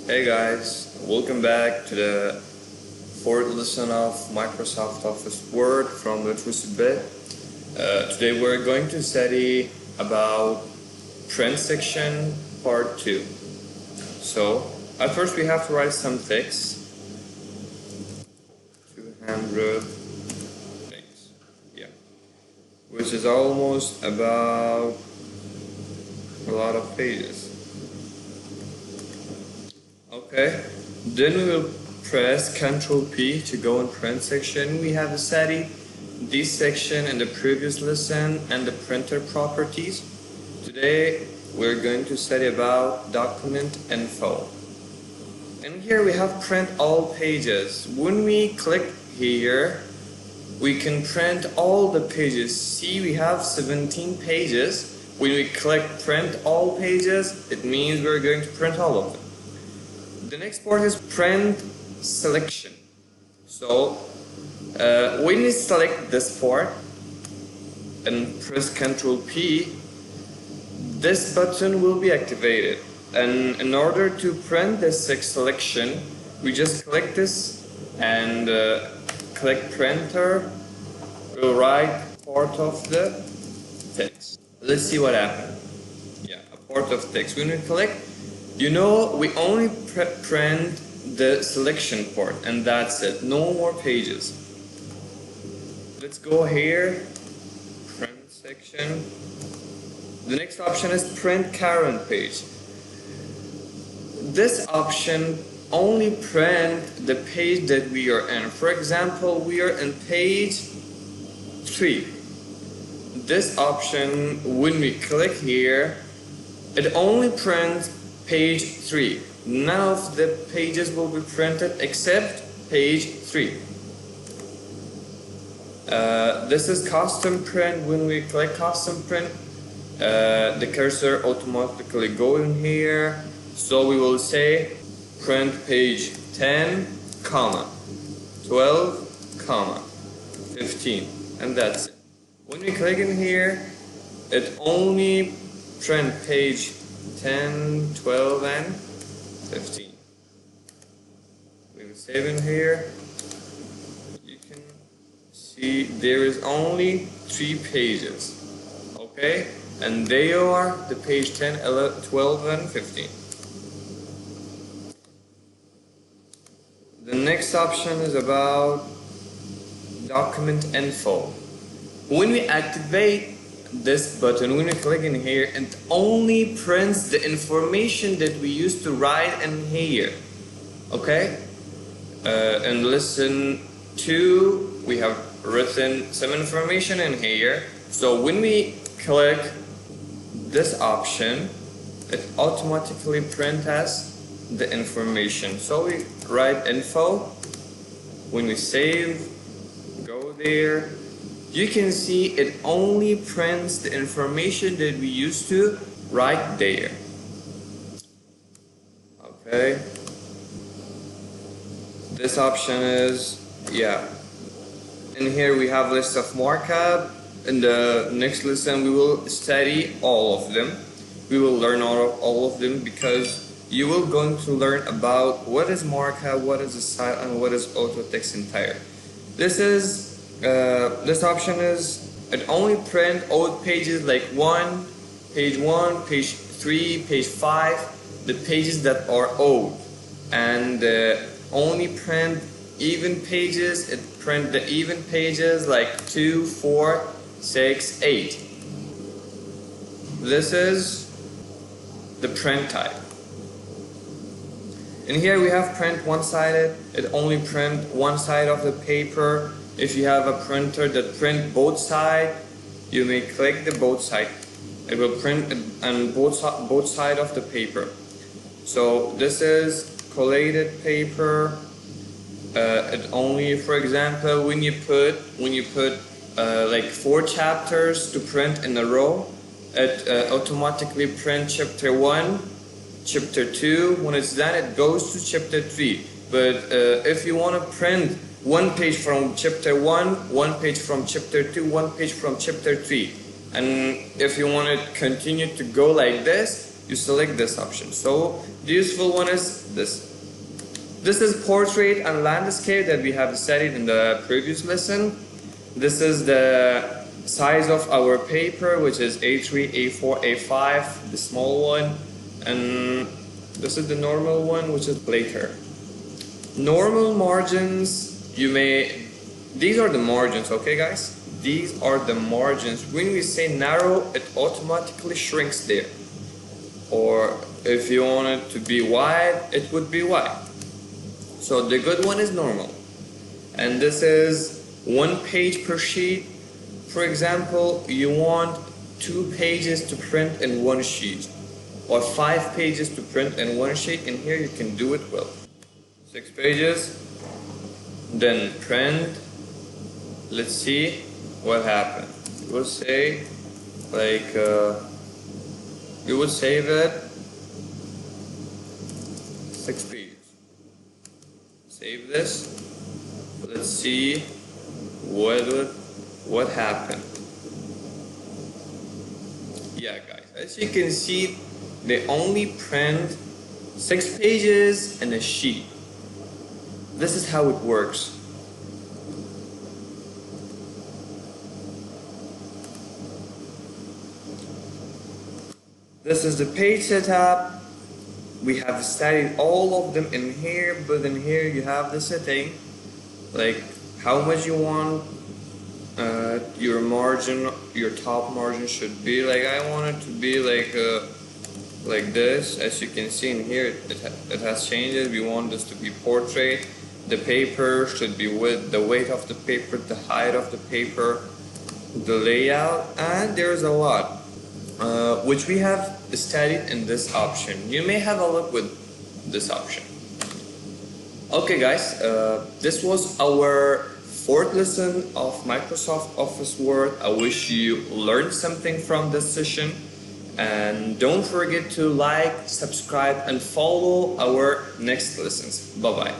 Hey guys, welcome back to the fourth lesson of Microsoft Office Word from Literacy Bit. Today we're going to study about print section part 2. So at first we have to write some text. 200 things, yeah, which is almost about a lot of pages. Okay, then we will press Ctrl P to go in print section. We have studied this section in the previous lesson and the printer properties. Today we're going to study about document info. And here we have print all pages. When we click here, we can print all the pages. See, we have 17 pages. When we click print all pages, it means we're going to print all of them. The next part is print selection. So when we select this part and press Ctrl P, this button will be activated. And in order to print this selection, we just click this and click printer. We'll write part of the text. Let's see what happened. Yeah, a part of text. When we click, we only print the selection part, and that's it. No more pages. Let's go here, print section. The next option is print current page. This option only print the page that we are in. For example, we are in page 3. This option, when we click here, it only prints page 3. None of the pages will be printed except page 3. This is custom print. When we click custom print, the cursor automatically go in here. So we will say print page 10, 12, 15, and that's it. When we click in here, it only print page 10, 12, and 15. We will save in here. You can see there is only 3 pages. Okay? And they are the page 10, 11, 12, and 15. The next option is about document info. When we activate this button, when we click in here, it only prints the information that we used to write in here. Okay? In lesson 2, we have written some information in here. So when we click this option, it automatically prints us the information. So we write info. When we save, go there. You can see it only prints the information that we used to write there. Okay. This option is, in here we have list of markup. In the next lesson we will study all of them. We will learn all of them because you will going to learn about what is markup, what is the style, and what is auto text entire. This option is, it only print old pages like page 1, page 3, page 5, the pages that are old, and only print even pages. It print the even pages like 2, 4, 6, 8. This is the print type. And here we have print one-sided. It only print one side of the paper. If you have a printer that print both sides, you may click the both side. It will print on both side of the paper. So this is collated paper. It only, for example, when you put like 4 chapters to print in a row, it automatically print chapter 1, chapter 2. When it's done, it goes to chapter 3. But if you want to print one page from chapter 1, one page from chapter 2, one page from chapter 3, and if you want to continue to go like this, you select this option. So the useful one is this. This is portrait and landscape that we have studied in the previous lesson. This is the size of our paper, which is A3, A4, A5, the small one, and this is the normal one, which is later. Normal margins, these are the margins, okay guys? These are the margins. When we say narrow, it automatically shrinks there. Or if you want it to be wide, it would be wide. So the good one is normal. And this is 1 page per sheet. For example, you want 2 pages to print in 1 sheet, or 5 pages to print in 1 sheet. In here you can do it well. 6 pages, then print. Let's see what happened. We'll say like you would save it 6 pages. Save this. Let's see what happened. Yeah guys, as you can see, they only print 6 pages in a sheet. This is how it works. This is the page setup. We have studied all of them in here, but in here you have the setting, like how much you want your margin, your top margin should be. Like I want it to be like this. As you can see in here, it has changes. We want this to be portrait. The paper should be with the weight of the paper, the height of the paper, the layout, and there's a lot which we have studied in this option. You may have a look with this option. Okay guys, this was our 4th lesson of Microsoft Office Word. I wish you learned something from this session, and don't forget to like, subscribe, and follow our next lessons. Bye bye.